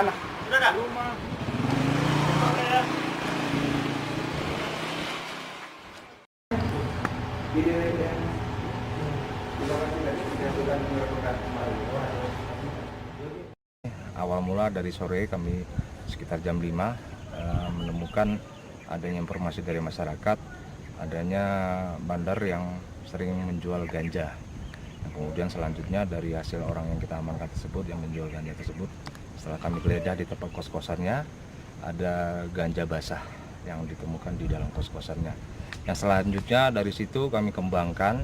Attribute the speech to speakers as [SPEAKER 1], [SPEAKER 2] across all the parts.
[SPEAKER 1] Mana?
[SPEAKER 2] Sudah dah.
[SPEAKER 1] Rumah.
[SPEAKER 2] Oke ya.
[SPEAKER 1] Video yang sudah melakukan kemarin.
[SPEAKER 3] Awal mula dari sore kami sekitar jam 5 menemukan adanya informasi dari masyarakat adanya bandar yang sering menjual ganja. Nah, kemudian selanjutnya dari hasil orang yang kita amankan tersebut yang menjual ganja tersebut, setelah kami geledah di tempat kos-kosannya, ada ganja basah yang ditemukan di dalam kos-kosannya. Yang selanjutnya dari situ kami kembangkan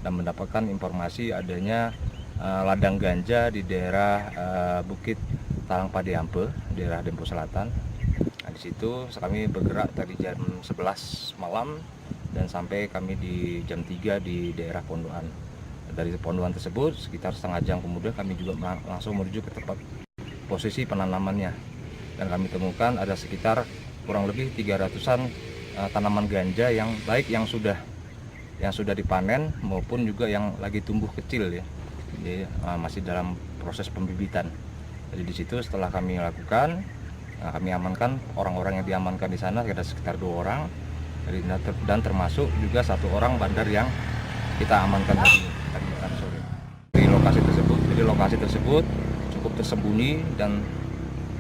[SPEAKER 3] dan mendapatkan informasi adanya ladang ganja di daerah Bukit Talang Pade Ampe, daerah Dempo Selatan. Nah, di situ kami bergerak dari jam 11 malam dan sampai kami di jam 3 di daerah Pondokan. Dari Pondokan tersebut sekitar setengah jam kemudian kami juga langsung menuju ke tempat posisi penanamannya. Dan kami temukan ada sekitar kurang lebih 300-an tanaman ganja yang baik yang sudah dipanen maupun juga yang lagi tumbuh kecil ya. Jadi masih dalam proses pembibitan. Jadi di situ setelah kami lakukan, kami amankan orang-orang yang diamankan di sana ada sekitar 2 orang. Dan termasuk juga 1 orang bandar yang kita amankan tadi sore. Di lokasi tersebut cukup tersembunyi dan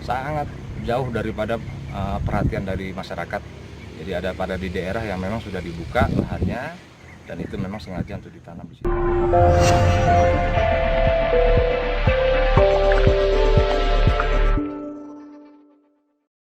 [SPEAKER 3] sangat jauh daripada perhatian dari masyarakat. Jadi ada pada di daerah yang memang sudah dibuka lahannya dan itu memang sengaja untuk ditanam di sini.